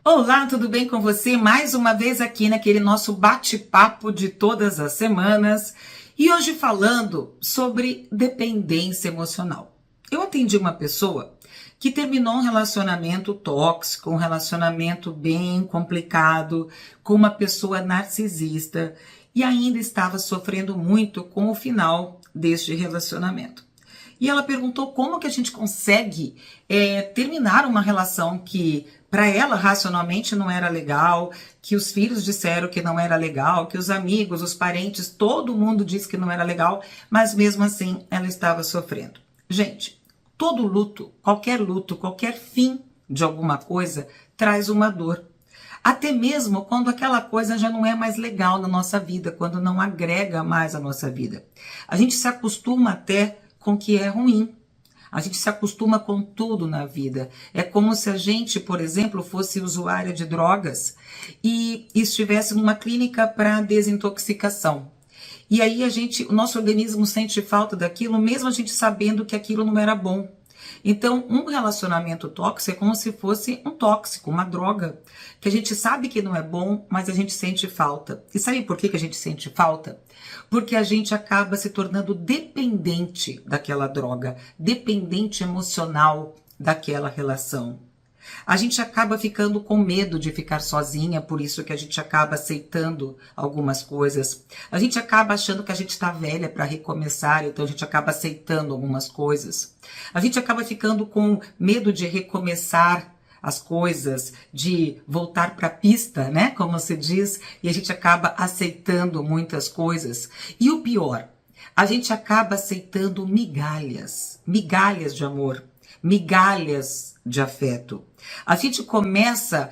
Olá, tudo bem com você? Mais uma vez aqui naquele nosso bate-papo de todas as semanas e hoje falando sobre dependência emocional. Eu atendi uma pessoa que terminou um relacionamento tóxico, um relacionamento bem complicado, com uma pessoa narcisista e ainda estava sofrendo muito com o final deste relacionamento. E ela perguntou como que a gente consegue terminar uma relação que para ela racionalmente não era legal, que os filhos disseram que não era legal, que os amigos, os parentes, todo mundo disse que não era legal, mas mesmo assim ela estava sofrendo. Gente, todo luto, qualquer fim de alguma coisa traz uma dor. Até mesmo quando aquela coisa já não é mais legal na nossa vida, quando não agrega mais a nossa vida. A gente se acostuma até com o que é ruim. A gente se acostuma com tudo na vida. É como se a gente, por exemplo, fosse usuária de drogas e estivesse numa clínica para desintoxicação. E aí o nosso organismo sente falta daquilo, mesmo a gente sabendo que aquilo não era bom. Então, um relacionamento tóxico é como se fosse um tóxico, uma droga, que a gente sabe que não é bom, mas a gente sente falta. E sabe por que a gente sente falta? Porque a gente acaba se tornando dependente daquela droga, dependente emocional daquela relação. A gente acaba ficando com medo de ficar sozinha, por isso que a gente acaba aceitando algumas coisas. A gente acaba achando que a gente está velha para recomeçar, então a gente acaba aceitando algumas coisas. A gente acaba ficando com medo de recomeçar as coisas, de voltar para a pista, né, como se diz, e a gente acaba aceitando muitas coisas. E o pior, a gente acaba aceitando migalhas de amor, migalhas de afeto. A gente começa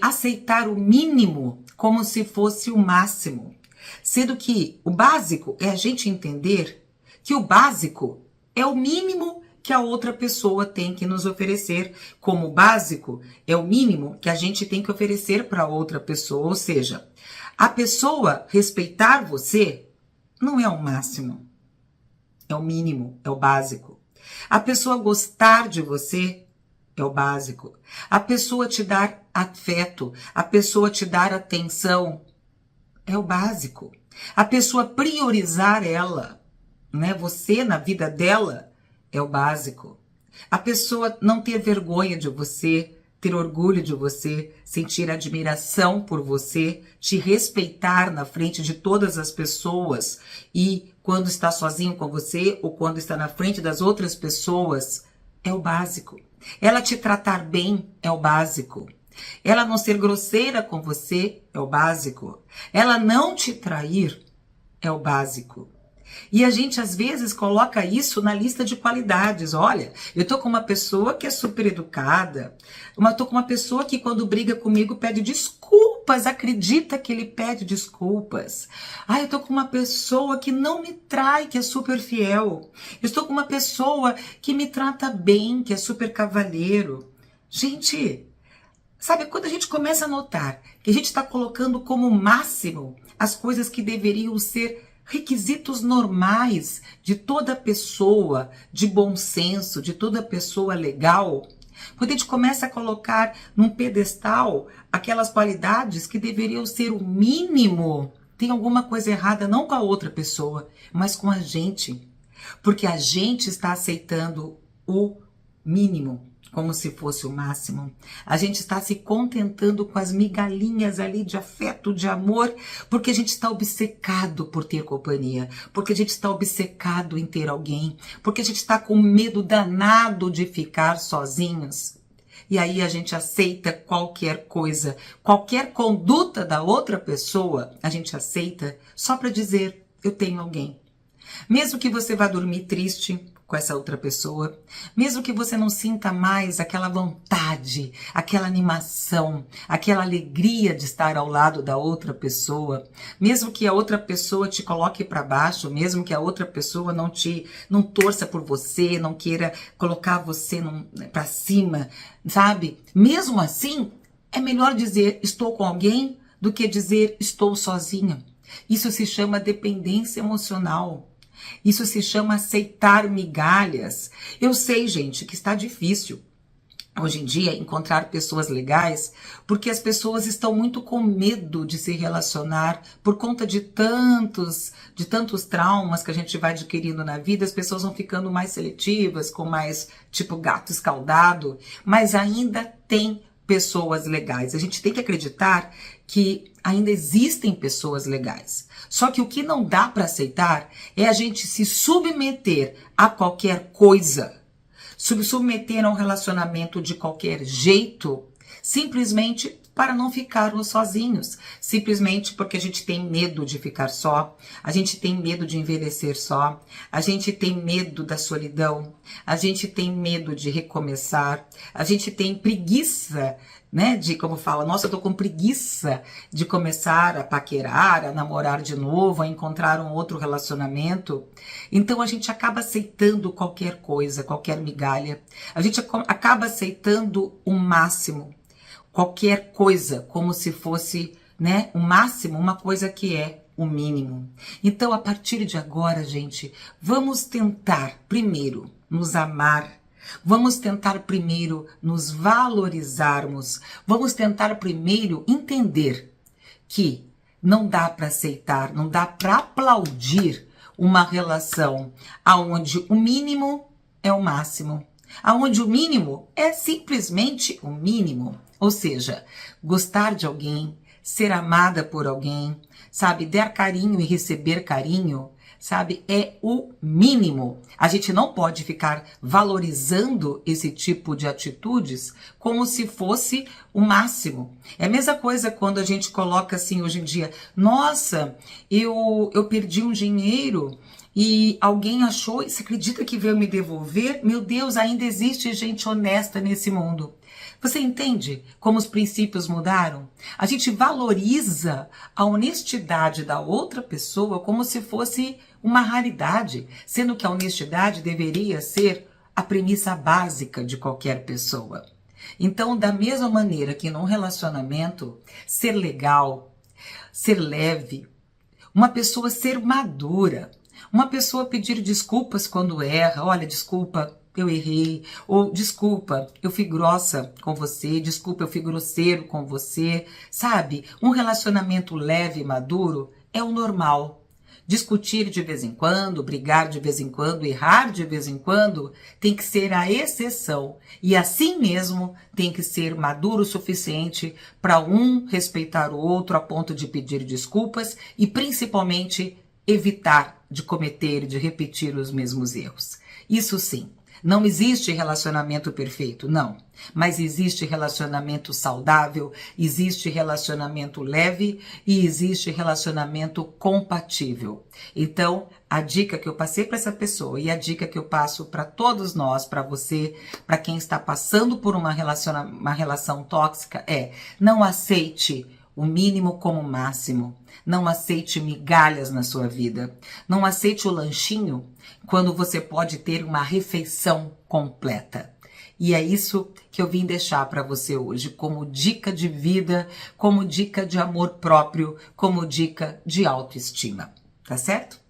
a aceitar o mínimo como se fosse o máximo, sendo que o básico é a gente entender que o básico é o mínimo que a outra pessoa tem que nos oferecer, como o básico é o mínimo que a gente tem que oferecer para outra pessoa, ou seja, a pessoa respeitar você não é o máximo, é o mínimo, é o básico. A pessoa gostar de você é o básico. A pessoa te dar afeto, a pessoa te dar atenção é o básico. A pessoa priorizar ela, né, você na vida dela é o básico. A pessoa não ter vergonha de você, ter orgulho de você, sentir admiração por você, te respeitar na frente de todas as pessoas e quando está sozinho com você ou quando está na frente das outras pessoas, é o básico. Ela te tratar bem é o básico. Ela não ser grosseira com você é o básico. Ela não te trair é o básico. E a gente às vezes coloca isso na lista de qualidades. Olha, eu tô com uma pessoa que é super educada, tô com uma pessoa que quando briga comigo pede desculpas, acredita que ele pede desculpas. Eu tô com uma pessoa que não me trai, que é super fiel. Eu estou com uma pessoa que me trata bem, que é super cavalheiro. Gente, sabe, quando a gente começa a notar que a gente está colocando como máximo as coisas que deveriam ser requisitos normais de toda pessoa de bom senso, de toda pessoa legal, quando a gente começa a colocar num pedestal aquelas qualidades que deveriam ser o mínimo, tem alguma coisa errada não com a outra pessoa, mas com a gente. Porque a gente está aceitando o mínimo como se fosse o máximo. A gente está se contentando com as migalhinhas ali de afeto, de amor, porque a gente está obcecado por ter companhia, porque a gente está obcecado em ter alguém, porque a gente está com medo danado de ficar sozinhos. E aí a gente aceita qualquer coisa, qualquer conduta da outra pessoa, a gente aceita só para dizer, eu tenho alguém. Mesmo que você vá dormir triste com essa outra pessoa, mesmo que você não sinta mais aquela vontade, aquela animação, aquela alegria de estar ao lado da outra pessoa, mesmo que a outra pessoa te coloque para baixo, mesmo que a outra pessoa não torça por você, não queira colocar você para cima, sabe? Mesmo assim, é melhor dizer estou com alguém do que dizer estou sozinha. Isso se chama dependência emocional. Isso se chama aceitar migalhas. Eu sei, gente, que está difícil. hoje em dia, encontrar pessoas legais, porque as pessoas estão muito com medo de se relacionar por conta de tantos traumas que a gente vai adquirindo na vida. As pessoas vão ficando mais seletivas, com mais tipo gato escaldado, mas ainda tem pessoas legais. A gente tem que acreditar que ainda existem pessoas legais. Só que o que não dá para aceitar é a gente se submeter a qualquer coisa, submeter a um relacionamento de qualquer jeito, simplesmente para não ficarmos sozinhos, simplesmente porque a gente tem medo de ficar só, a gente tem medo de envelhecer só, a gente tem medo da solidão, a gente tem medo de recomeçar, a gente tem preguiça, né, de como fala, nossa, eu tô com preguiça de começar a paquerar, a namorar de novo, a encontrar um outro relacionamento. Então a gente acaba aceitando qualquer coisa, qualquer migalha, a gente acaba aceitando o máximo, qualquer coisa, como se fosse, né, o máximo, uma coisa que é o mínimo. Então, a partir de agora, gente, vamos tentar primeiro nos amar, vamos tentar primeiro nos valorizarmos, vamos tentar primeiro entender que não dá para aceitar, não dá para aplaudir uma relação aonde o mínimo é o máximo, aonde o mínimo é simplesmente o mínimo. Ou seja, gostar de alguém, ser amada por alguém, sabe, dar carinho e receber carinho, sabe, é o mínimo. A gente não pode ficar valorizando esse tipo de atitudes como se fosse o máximo. É a mesma coisa quando a gente coloca assim hoje em dia, nossa, eu perdi um dinheiro e alguém achou, você acredita que veio me devolver? Meu Deus, ainda existe gente honesta nesse mundo. Você entende como os princípios mudaram? A gente valoriza a honestidade da outra pessoa como se fosse uma raridade, sendo que a honestidade deveria ser a premissa básica de qualquer pessoa. Então, da mesma maneira que num relacionamento, ser legal, ser leve, uma pessoa ser madura, uma pessoa pedir desculpas quando erra, olha, desculpa, eu errei, ou desculpa, eu fui grossa com você, desculpa, eu fui grosseiro com você, sabe? Um relacionamento leve e maduro é o normal. Discutir de vez em quando, brigar de vez em quando, errar de vez em quando, tem que ser a exceção. E assim mesmo tem que ser maduro o suficiente para um respeitar o outro a ponto de pedir desculpas e principalmente evitar de cometer, de repetir os mesmos erros. Isso sim. Não existe relacionamento perfeito, não. Mas existe relacionamento saudável, existe relacionamento leve e existe relacionamento compatível. Então, a dica que eu passei para essa pessoa e a dica que eu passo para todos nós, para você, para quem está passando por uma relação tóxica é: não aceite o mínimo como o máximo. Não aceite migalhas na sua vida. Não aceite o lanchinho quando você pode ter uma refeição completa. E é isso que eu vim deixar para você hoje como dica de vida, como dica de amor próprio, como dica de autoestima. Tá certo?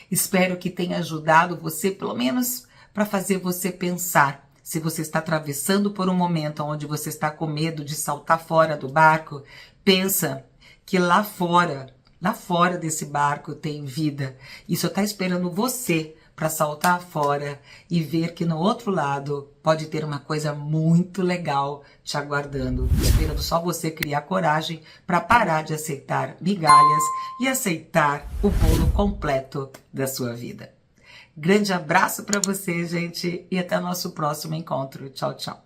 Espero que tenha ajudado você, pelo menos para fazer você pensar. Se você está atravessando por um momento onde você está com medo de saltar fora do barco, pensa que lá fora desse barco tem vida. E só está esperando você para saltar fora e ver que no outro lado pode ter uma coisa muito legal te aguardando. Esperando só você criar coragem para parar de aceitar migalhas e aceitar o bolo completo da sua vida. Grande abraço para você, gente, e até o nosso próximo encontro. Tchau, tchau.